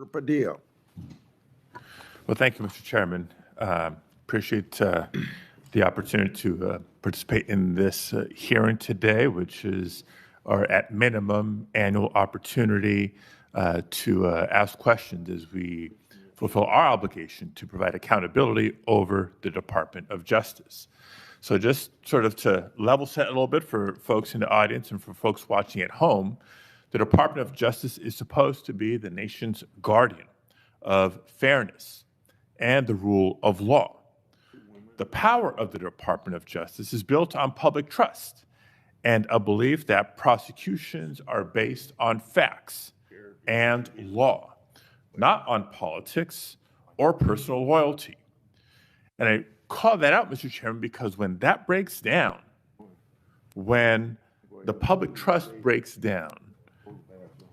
Padilla. Well, thank you, Mr. Chairman. Appreciate the opportunity to participate in this hearing today, which is our, at minimum, annual opportunity to ask questions as we fulfill our obligation to provide accountability over the Department of Justice. So just sort of to level set a little bit for folks in the audience and for folks watching at home, the Department of Justice is supposed to be the nation's guardian of fairness and the rule of law. The power of the Department of Justice is built on public trust and a belief that prosecutions are based on facts and law, not on politics or personal loyalty. And I call that out, Mr. Chairman, because when that breaks down, when the public trust breaks down,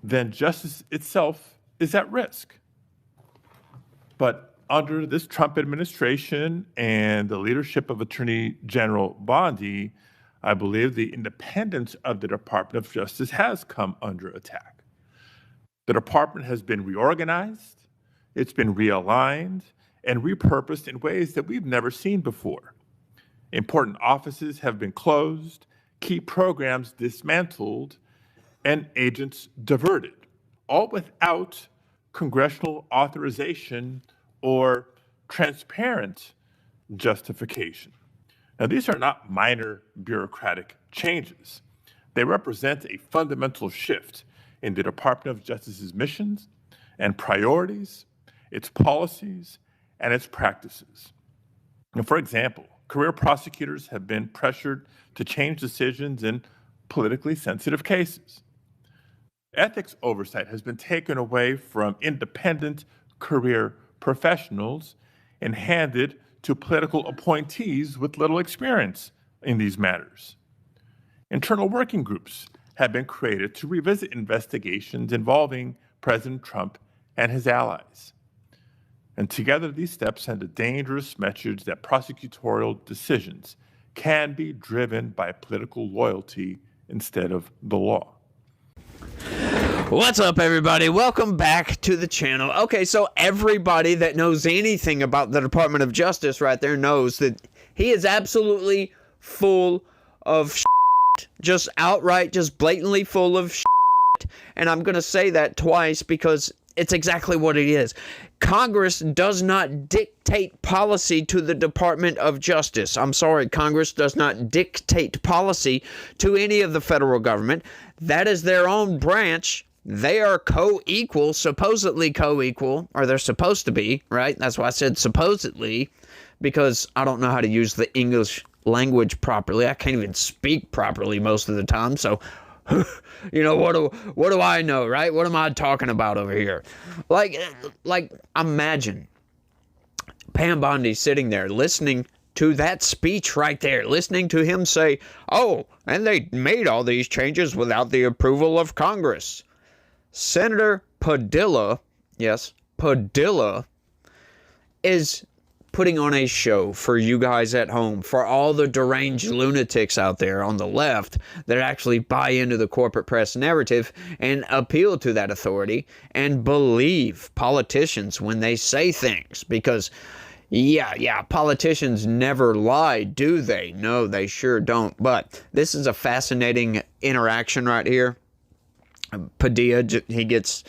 then justice itself is at risk. But under this Trump administration and the leadership of Attorney General Bondi, I believe the independence of the Department of Justice has come under attack. The department has been reorganized, it's been realigned, and repurposed in ways that we've never seen before. Important offices have been closed, key programs dismantled, and agents diverted, all without congressional authorization or transparent justification. Now, these are not minor bureaucratic changes. They represent a fundamental shift in the Department of Justice's missions and priorities, its policies, and its practices. Now, for example, career prosecutors have been pressured to change decisions in politically sensitive cases. Ethics oversight has been taken away from independent career professionals and handed to political appointees with little experience in these matters. Internal working groups have been created to revisit investigations involving President Trump and his allies. And together, these steps send a dangerous message that prosecutorial decisions can be driven by political loyalty instead of the law. What's up, everybody? Welcome back to the channel. Okay, so everybody that knows anything about the Department of Justice right there knows that he is absolutely full of shit. Just outright, just blatantly full of shit. And I'm going to say that twice because it's exactly what it is. Congress does not dictate policy to the Department of Justice. I'm sorry, Congress does not dictate policy to any of the federal government. That is their own branch. They are co-equal, supposedly co-equal, or they're supposed to be, right? That's why I said supposedly, because I don't know how to use the English language properly. I can't even speak properly most of the time, so you know, what do I know, right? What am I talking about over here? Like imagine Pam Bondi sitting there listening to that speech right there, listening to him say, oh, and they made all these changes without the approval of Congress. Senator Padilla, yes, Padilla, is putting on a show for you guys at home, for all the deranged lunatics out there on the left that actually buy into the corporate press narrative and appeal to that authority and believe politicians when they say things. Because, yeah, politicians never lie, do they? No, they sure don't. But this is a fascinating interaction right here. Padilla, he gets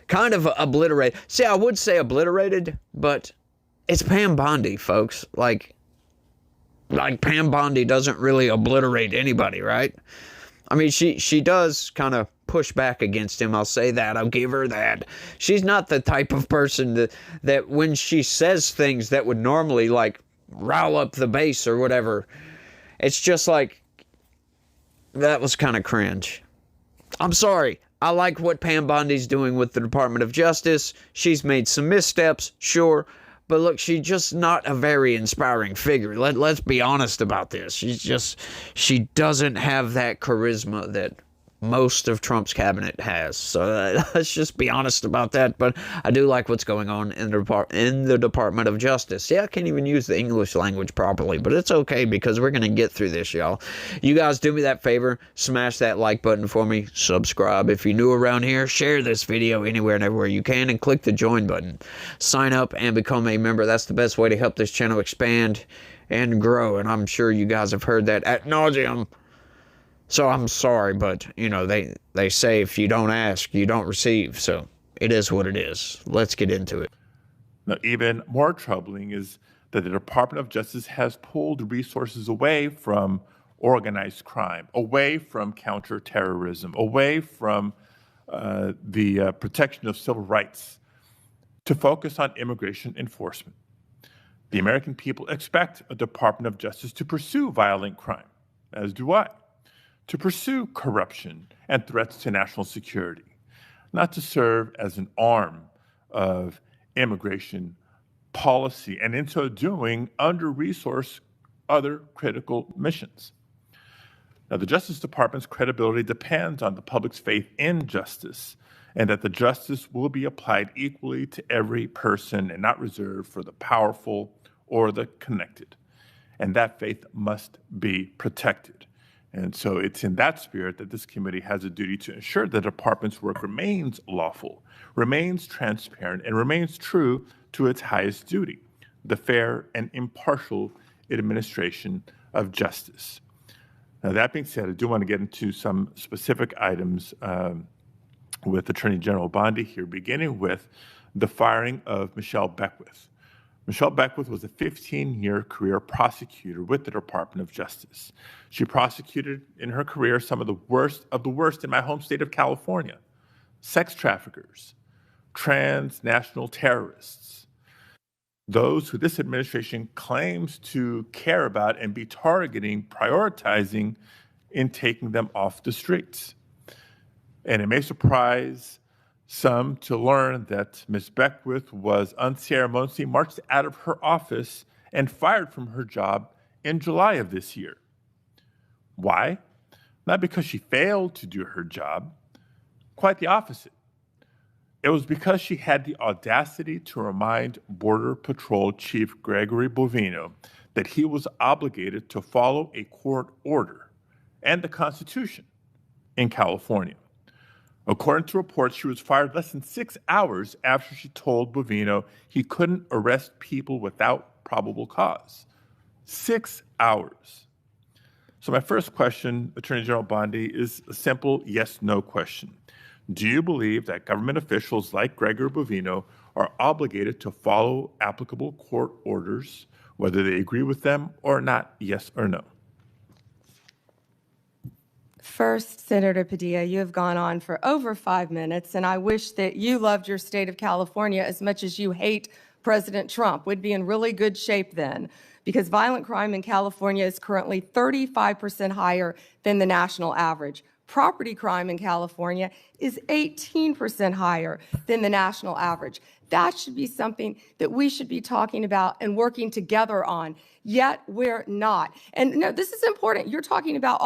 kind of obliterated. See, I would say obliterated, but it's Pam Bondi, folks. Like Pam Bondi doesn't really obliterate anybody, right? I mean, she does kind of push back against him. I'll say that. I'll give her that. She's not the type of person that when she says things that would normally, like, rile up the base or whatever, it's just like, that was kind of cringe. I'm sorry. I like what Pam Bondi's doing with the Department of Justice. She's made some missteps, sure. But look, she's just not a very inspiring figure. Let's be honest about this. She doesn't have that charisma that most of Trump's cabinet has. So let's just be honest about that. But I do like what's going on in the Department of Justice. Yeah, I can't even use the English language properly, but it's okay because we're going to get through this, y'all. You guys do me that favor. Smash that like button for me. Subscribe if you're new around here. Share this video anywhere and everywhere you can, and click the join button. Sign up and become a member. That's the best way to help this channel expand and grow. And I'm sure you guys have heard that ad nauseum. So I'm sorry, but, you know, they say if you don't ask, you don't receive. So it is what it is. Let's get into it. Now, even more troubling is that the Department of Justice has pulled resources away from organized crime, away from counterterrorism, away from the protection of civil rights to focus on immigration enforcement. The American people expect a Department of Justice to pursue violent crime, as do I. To pursue corruption and threats to national security, not to serve as an arm of immigration policy, and in so doing, under-resource other critical missions. Now, the Justice Department's credibility depends on the public's faith in justice, and that the justice will be applied equally to every person and not reserved for the powerful or the connected. And that faith must be protected. And so it's in that spirit that this committee has a duty to ensure the department's work remains lawful, remains transparent, and remains true to its highest duty, the fair and impartial administration of justice. Now, that being said, I do want to get into some specific items with Attorney General Bondi here, beginning with the firing of Michelle Beckwith. Michelle Beckwith was a 15-year career prosecutor with the Department of Justice. She prosecuted in her career some of the worst in my home state of California: sex traffickers, transnational terrorists, those who this administration claims to care about and be targeting, prioritizing in taking them off the streets. And it may surprise some to learn that Ms. Beckwith was unceremoniously marched out of her office and fired from her job in July of this year. Why? Not because she failed to do her job, quite the opposite. It was because she had the audacity to remind Border Patrol Chief Gregory Bovino that he was obligated to follow a court order and the Constitution in California. According to reports, she was fired less than 6 hours after she told Bovino he couldn't arrest people without probable cause. 6 hours. So my first question, Attorney General Bondi, is a simple yes-no question. Do you believe that government officials like Gregory Bovino are obligated to follow applicable court orders, whether they agree with them or not, yes or no? First, Senator Padilla, you have gone on for over 5 minutes, and I wish that you loved your state of California as much as you hate President Trump. We'd be in really good shape then, because violent crime in California is currently 35% higher than the national average. Property crime in California is 18% higher than the national average. That should be something that we should be talking about and working together on, yet we're not. And no, this is important. You're talking about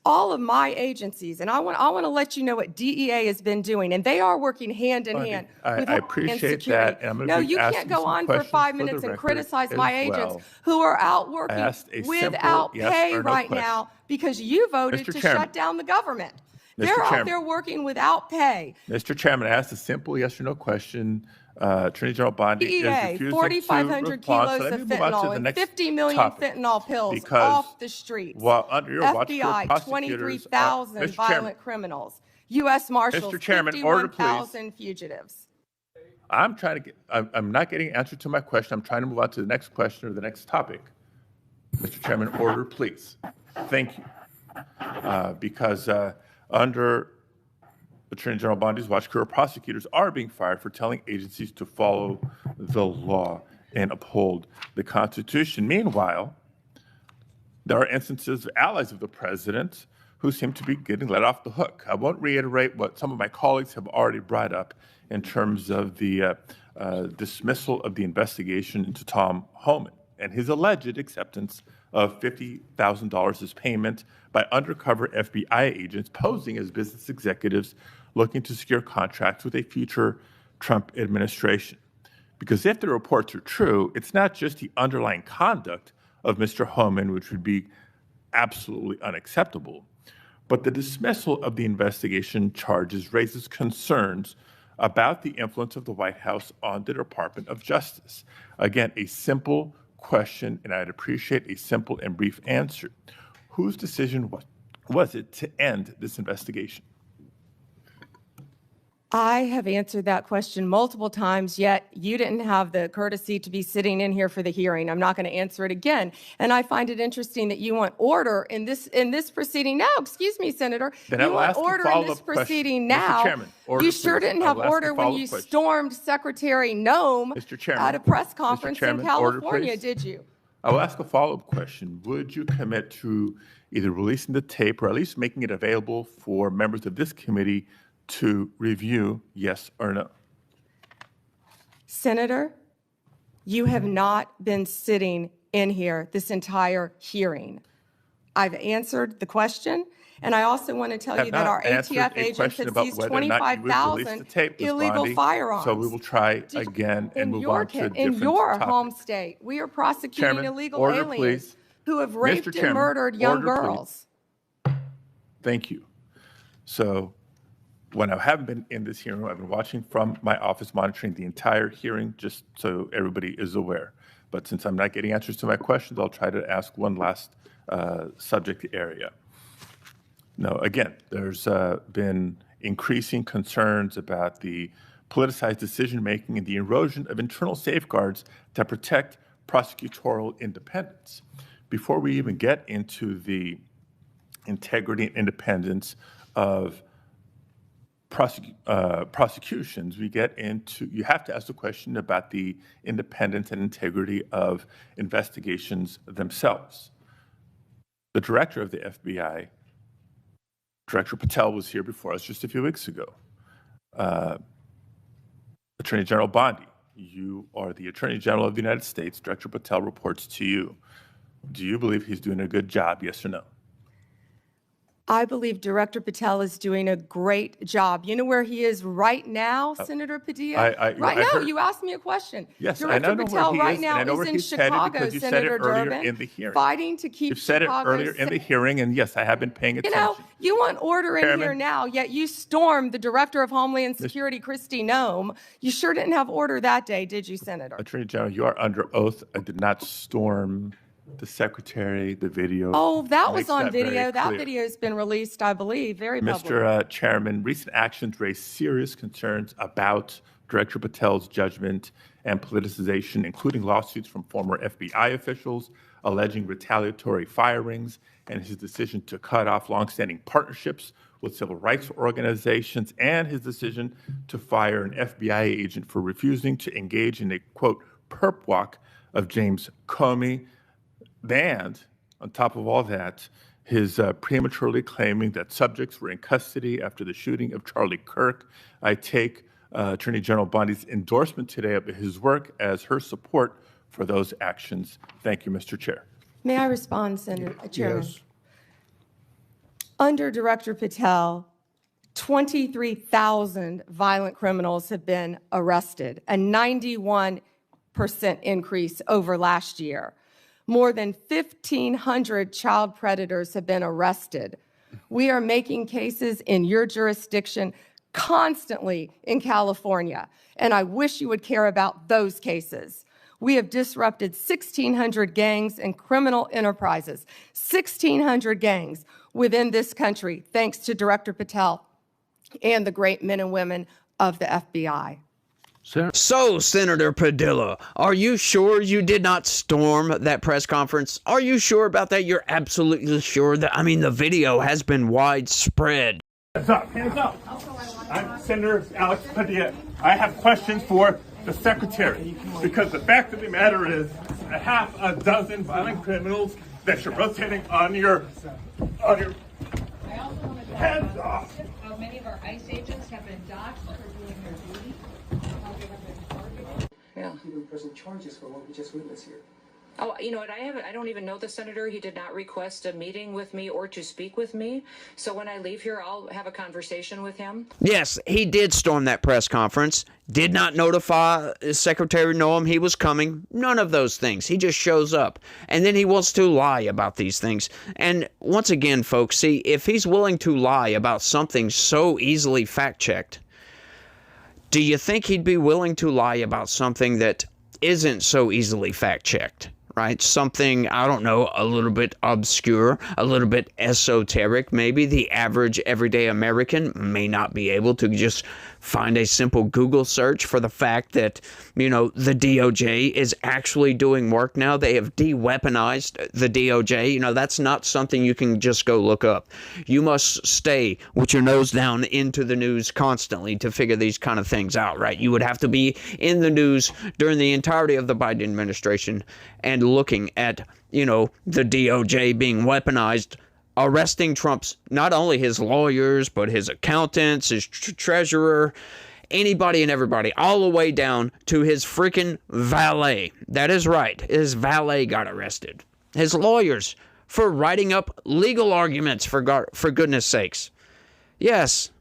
all of my agencies, and I want to let you know what DEA has been doing, and they are working hand in hand with I appreciate that. And I'm no, you can't go on for 5 minutes and criticize my agents who are out working without pay right now because you voted to shut down the government. They're out there working without pay. Mr. Chairman, I asked a simple yes or no question. Attorney General Bondi is refusing 4,500 kilos of fentanyl and 50 million fentanyl pills off the streets. While under your watch, FBI, 23,000 violent criminals. U.S. Marshals, 51,000 fugitives. I'm not getting an answer to my question. I'm trying to move on to the next question or the next topic. Mr. Chairman, order, please. Thank you. Because under Attorney General Bondi's watch, career prosecutors are being fired for telling agencies to follow the law and uphold the Constitution. Meanwhile, there are instances of allies of the president who seem to be getting let off the hook. I won't reiterate what some of my colleagues have already brought up in terms of the dismissal of the investigation into Tom Homan and his alleged acceptance of $50,000 as payment by undercover FBI agents posing as business executives looking to secure contracts with a future Trump administration. Because if the reports are true, it's not just the underlying conduct of Mr. Homan, which would be absolutely unacceptable, but the dismissal of the investigation charges raises concerns about the influence of the White House on the Department of Justice. Again, a simple question, and I'd appreciate a simple and brief answer. Whose decision was it to end this investigation? I have answered that question multiple times, yet you didn't have the courtesy to be sitting in here for the hearing. I'm not going to answer it again. And I find it interesting that you want order in this proceeding now. Excuse me, Senator. Then you I will want ask a order in this follow-up question. proceeding Mr. now. Chairman, order, you sure please. didn't I have will ask a order when you follow-up question. stormed Secretary Noem Mr. Chairman, at a press Mr. conference Chairman, in order, California, please. did you? I will ask a follow-up question. Would you commit to either releasing the tape or at least making it available for members of this committee to review, yes or no? Senator, you have not been sitting in here this entire hearing. I've answered the question, and I also want to tell you that our ATF agents have seized 25,000 illegal firearms. So we will try again and move on to a different In your topic. home state, we are prosecuting Chairman, illegal order, aliens please. who have raped Mr. and Chairman, murdered young order, please. girls. Thank you. So when I haven't been in this hearing, I've been watching from my office, monitoring the entire hearing, just so everybody is aware. But since I'm not getting answers to my questions, I'll try to ask one last subject area. Now, again, there's been increasing concerns about the politicized decision-making and the erosion of internal safeguards that protect prosecutorial independence. Before we even get into the integrity and independence of prosecutions, we get into, you have to ask the question about the independence and integrity of investigations themselves. The director of the FBI, Director Patel, was here before us just a few weeks ago. Attorney General Bondi, you are the Attorney General of the United States. Director Patel reports to you. Do you believe he's doing a good job, yes or no? I believe Director Patel is doing a great job. You know where he is right now, Senator Padilla? Right now, you asked me a question. Yes, Director I know Patel where he right is, now and I know where is in he's headed Chicago, because you said Senator it earlier Durbin, in the hearing. fighting to keep You've said Chicago it earlier in the safe. hearing, and yes, I have been paying attention. You know, you want order in Chairman. here now, yet you stormed the Director of Homeland Security, Kristi Noem. You sure didn't have order that day, did you, Senator? Attorney General, you are under oath. I did not storm the secretary, the video. Oh, that was makes on that very video. That clear. video has been released, I believe, very public. Mr. Chairman, recent actions raise serious concerns about Director Patel's judgment and politicization, including lawsuits from former FBI officials alleging retaliatory firings and his decision to cut off longstanding partnerships with civil rights organizations and his decision to fire an FBI agent for refusing to engage in a, quote, perp walk of James Comey. And on top of all that, his prematurely claiming that subjects were in custody after the shooting of Charlie Kirk. I take Attorney General Bondi's endorsement today of his work as her support for those actions. Thank you, Mr. Chair. May I respond, Senator Chairman? Yes. Under Director Patel, 23,000 violent criminals have been arrested, a 91% increase over last year. More than 1,500 child predators have been arrested. We are making cases in your jurisdiction constantly in California, and I wish you would care about those cases. We have disrupted 1,600 gangs and criminal enterprises, 1,600 gangs within this country, thanks to Director Patel and the great men and women of the FBI. So, Senator Padilla, are you sure you did not storm that press conference? Are you sure about that? You're absolutely sure that, I mean, the video has been widespread. Hands up, hands up. I'm Senator Alex Padilla. I have questions for the Secretary, because the fact of the matter is a half a dozen violent criminals that you're rotating on your hands off. Many of our ICE agents have been docked for doing their duty. Even pressing charges for what we just witnessed here. Oh, you know what? I don't even know the senator. He did not request a meeting with me or to speak with me. So when I leave here, I'll have a conversation with him. Yes, he did storm that press conference. Did not notify Secretary Noam he was coming. None of those things. He just shows up. And then he wants to lie about these things. And once again, folks, see, if he's willing to lie about something so easily fact-checked, do you think he'd be willing to lie about something that isn't so easily fact-checked? Right? Something, I don't know, a little bit obscure, a little bit esoteric. Maybe the average everyday American may not be able to just find a simple Google search for the fact that, you know, the DOJ is actually doing work now. They have de-weaponized the DOJ. You know, that's not something you can just go look up. You must stay with your nose down into the news constantly to figure these kind of things out, right? You would have to be in the news during the entirety of the Biden administration and looking at, you know, the DOJ being weaponized, arresting Trump's, not only his lawyers, but his accountants, his treasurer, anybody and everybody, all the way down to his freaking valet. That is right. His valet got arrested. His lawyers for writing up legal arguments, for goodness sakes. Yes,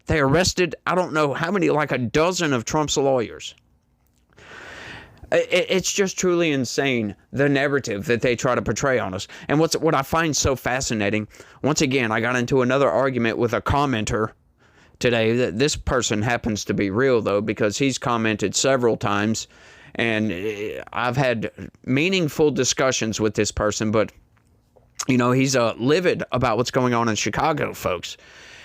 they arrested, I don't know how many, like a dozen of Trump's lawyers. It's just truly insane, the narrative that they try to portray on us. And what I find so fascinating, once again, I got into another argument with a commenter today. That this person happens to be real, though, because he's commented several times, and I've had meaningful discussions with this person, but, you know, he's livid about what's going on in Chicago, folks.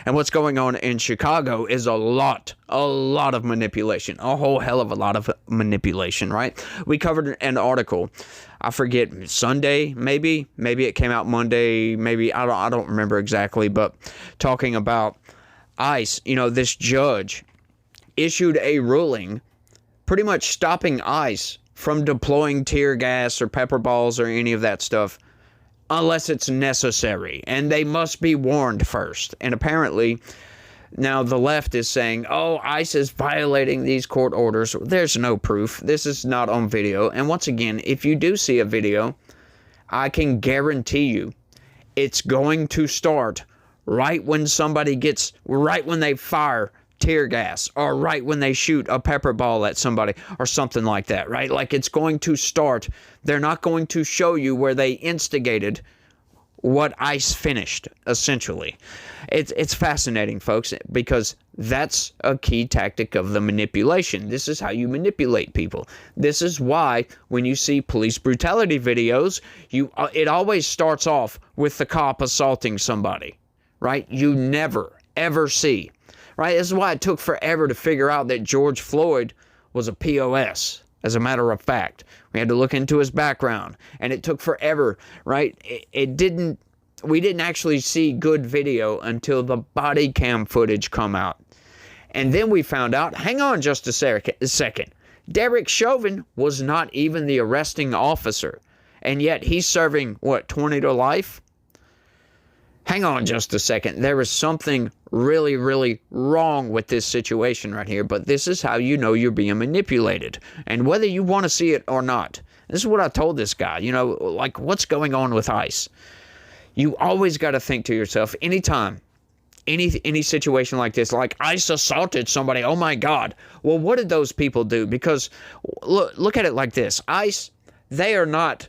And what's going on in Chicago is a lot of manipulation, a whole hell of a lot of manipulation, right? We covered an article, I forget, Sunday, maybe it came out Monday, maybe, I don't remember exactly, but talking about ICE. You know, this judge issued a ruling pretty much stopping ICE from deploying tear gas or pepper balls or any of that stuff unless it's necessary, and they must be warned first. And apparently, now the left is saying, oh, ICE is violating these court orders. There's no proof. This is not on video. And once again, if you do see a video, I can guarantee you it's going to start right when they fire tear gas, or right when they shoot a pepper ball at somebody or something like that, right? Like, it's going to start. They're not going to show you where they instigated what ICE finished, essentially. It's fascinating, folks, because that's a key tactic of the manipulation. This is how you manipulate people. This is why when you see police brutality videos, it always starts off with the cop assaulting somebody, right? You never, ever see. Right? This is why it took forever to figure out that George Floyd was a POS, as a matter of fact. We had to look into his background, and it took forever, right? We didn't actually see good video until the body cam footage come out. And then we found out, hang on just a second, Derek Chauvin was not even the arresting officer, and yet he's serving, 20 to life? Hang on just a second. There is something really, really wrong with this situation right here, but this is how you know you're being manipulated, and whether you want to see it or not. This is what I told this guy, like, what's going on with ICE? You always got to think to yourself, anytime, any situation like this, like ICE assaulted somebody, oh my God. Well, what did those people do? Because look at it like this. ICE, they are not,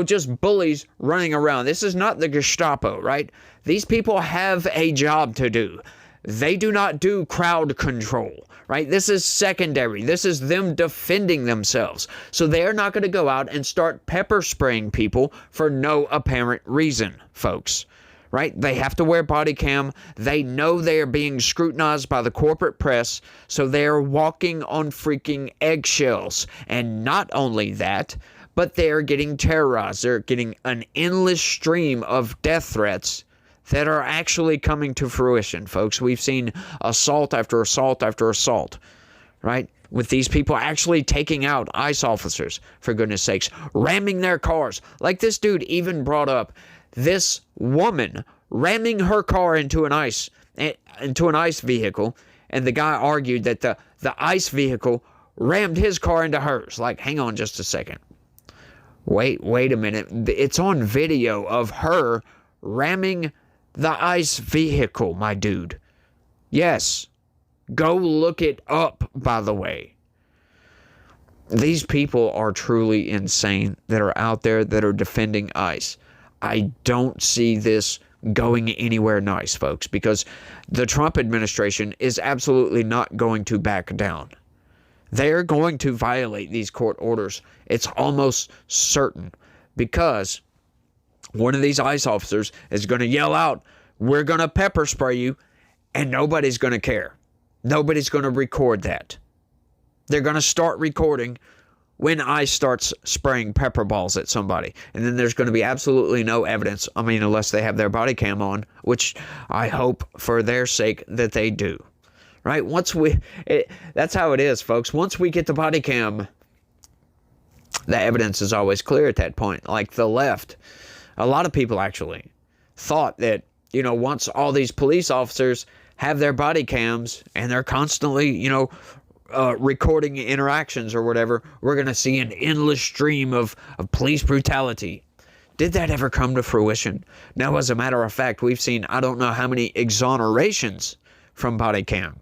just bullies running around. This is not the Gestapo, right? These people have a job to do. They do not do crowd control, right? This is secondary. This is them defending themselves. So they are not going to go out and start pepper spraying people for no apparent reason, folks, right? They have to wear body cam. They know they are being scrutinized by the corporate press, so they are walking on freaking eggshells. And not only that, but they are getting terrorized. They're getting an endless stream of death threats that are actually coming to fruition, folks. We've seen assault after assault after assault, right? With these people actually taking out ICE officers, for goodness sakes, ramming their cars. Like this dude even brought up this woman ramming her car into an ICE vehicle, and the guy argued that the ICE vehicle rammed his car into hers. Like, hang on just a second. Wait a minute. It's on video of her ramming the ICE vehicle, my dude. Yes. Go look it up, by the way. These people are truly insane that are out there that are defending ICE. I don't see this going anywhere nice, folks, because the Trump administration is absolutely not going to back down. They're going to violate these court orders. It's almost certain, because one of these ICE officers is going to yell out, "We're going to pepper spray you," and nobody's going to care. Nobody's going to record that. They're going to start recording when ICE starts spraying pepper balls at somebody. And then there's going to be absolutely no evidence. I mean, unless they have their body cam on, which I hope for their sake that they do. Right? That's how it is, folks. Once we get the body cam, the evidence is always clear at that point. Like the left, a lot of people actually thought that, once all these police officers have their body cams and they're constantly, recording interactions or whatever, we're going to see an endless stream of police brutality. Did that ever come to fruition? No, as a matter of fact, we've seen I don't know how many exonerations from body cam.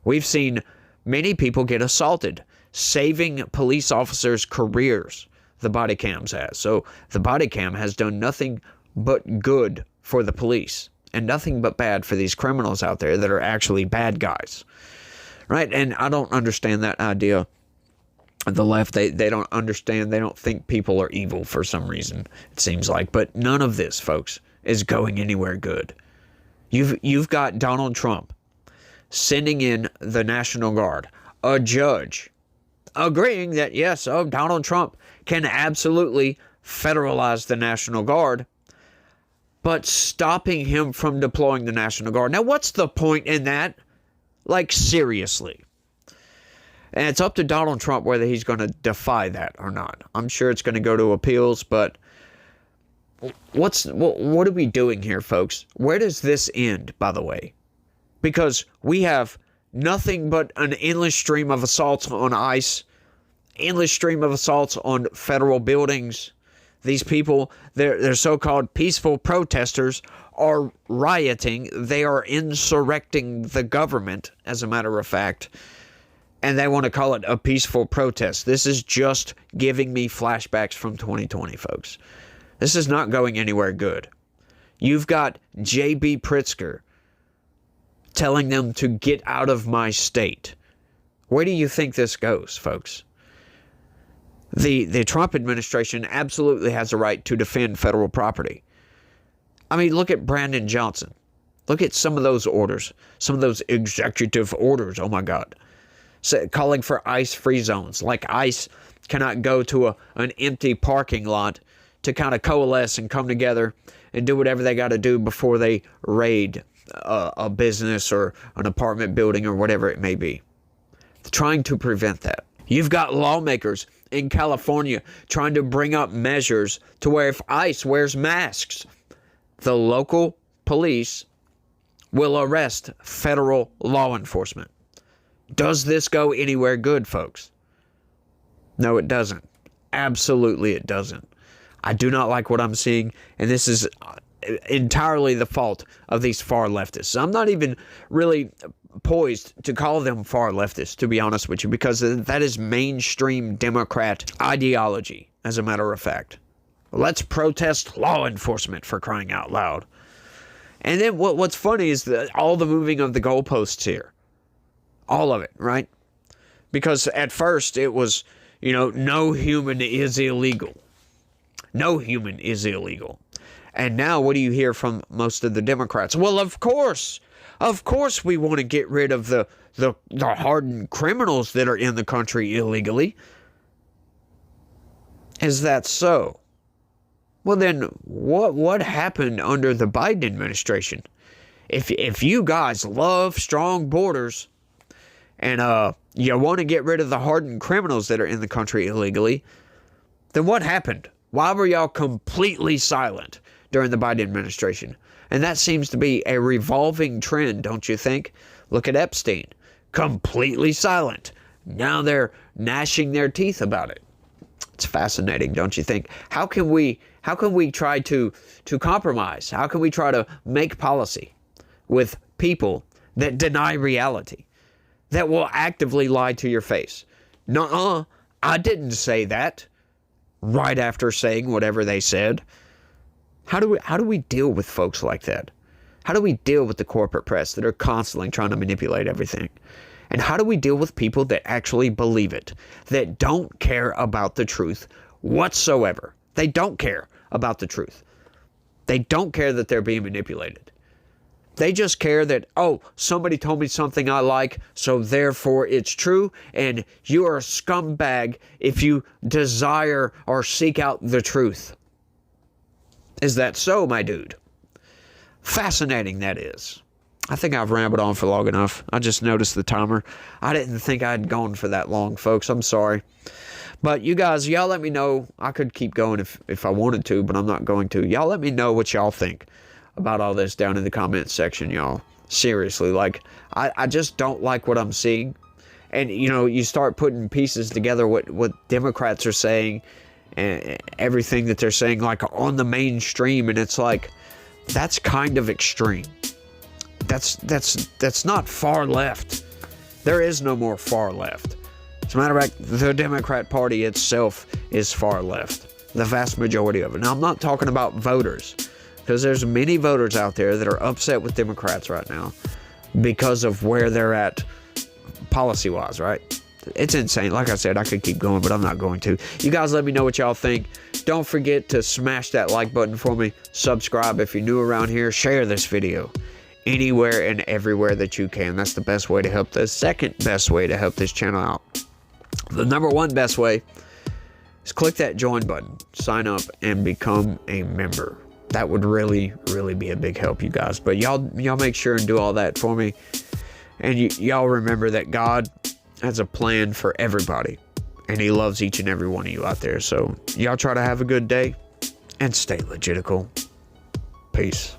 We've seen many people get assaulted, saving police officers' careers, the body cams has. So the body cam has done nothing but good for the police and nothing but bad for these criminals out there that are actually bad guys. Right? And I don't understand that idea. The left, they don't understand. They don't think people are evil for some reason, it seems like. But none of this, folks, is going anywhere good. You've got Donald Trump sending in the National Guard, a judge agreeing that, yes, Donald Trump can absolutely federalize the National Guard, but stopping him from deploying the National Guard. Now, what's the point in that? Like, seriously. And it's up to Donald Trump whether he's going to defy that or not. I'm sure it's going to go to appeals, but what are we doing here, folks? Where does this end, by the way? Because we have nothing but an endless stream of assaults on ICE, endless stream of assaults on federal buildings. These people, they're so-called peaceful protesters, are rioting. They are insurrecting the government, as a matter of fact. And they want to call it a peaceful protest. This is just giving me flashbacks from 2020, folks. This is not going anywhere good. You've got J.B. Pritzker telling them to get out of my state. Where do you think this goes, folks? The Trump administration absolutely has a right to defend federal property. I mean, look at Brandon Johnson. Look at some of those orders, some of those executive orders. Oh, my God. Calling for ICE-free zones. Like ICE cannot go to an empty parking lot to kind of coalesce and come together and do whatever they got to do before they raid a business or an apartment building or whatever it may be. Trying to prevent that. You've got lawmakers in California trying to bring up measures to where if ICE wears masks, the local police will arrest federal law enforcement. Does this go anywhere good, folks? No, it doesn't. Absolutely it doesn't. I do not like what I'm seeing, and this is entirely the fault of these far leftists. I'm not even really poised to call them far leftists, to be honest with you, because that is mainstream Democrat ideology, as a matter of fact. Let's protest law enforcement, for crying out loud. And then what's funny is all the moving of the goalposts here. All of it, right? Because at first it was, no human is illegal. No human is illegal. And now what do you hear from most of the Democrats? Well, of course we want to get rid of the hardened criminals that are in the country illegally. Is that so? Well, then what happened under the Biden administration? If you guys love strong borders and you want to get rid of the hardened criminals that are in the country illegally, then what happened? Why were y'all completely silent during the Biden administration? And that seems to be a revolving trend, don't you think? Look at Epstein. Completely silent. Now they're gnashing their teeth about it. It's fascinating, don't you think? How can we try to compromise? How can we try to make policy with people that deny reality, that will actively lie to your face? Nuh-uh, I didn't say that, right after saying whatever they said. How do we deal with folks like that? How do we deal with the corporate press that are constantly trying to manipulate everything? And how do we deal with people that actually believe it, that don't care about the truth whatsoever? They don't care about the truth. They don't care that they're being manipulated. They just care that, oh, somebody told me something I like, so therefore it's true, and you are a scumbag if you desire or seek out the truth. Is that so, my dude? Fascinating that is. I think I've rambled on for long enough. I just noticed the timer. I didn't think I'd gone for that long, folks. I'm sorry. But you guys, y'all let me know. I could keep going if I wanted to, but I'm not going to. Y'all let me know what y'all think about all this down in the comments section, y'all. Seriously, like, I just don't like what I'm seeing. And, you know, you start putting pieces together, what Democrats are saying, and everything that they're saying, like, on the mainstream, and it's like, that's kind of extreme. That's not far left. There is no more far left. As a matter of fact, the Democrat Party itself is far left. The vast majority of it. Now, I'm not talking about voters, because there's many voters out there that are upset with Democrats right now because of where they're at policy-wise, right? It's insane. Like I said, I could keep going, but I'm not going to. You guys let me know what y'all think. Don't forget to smash that like button for me. Subscribe if you're new around here. Share this video anywhere and everywhere that you can. That's the best way to help. The second best way to help this channel out. The number one best way is click that join button. Sign up and become a member. That would really, really be a big help, you guys. But y'all make sure and do all that for me. And y'all remember that God has a plan for everybody. And he loves each and every one of you out there. So y'all try to have a good day and stay legitical. Peace.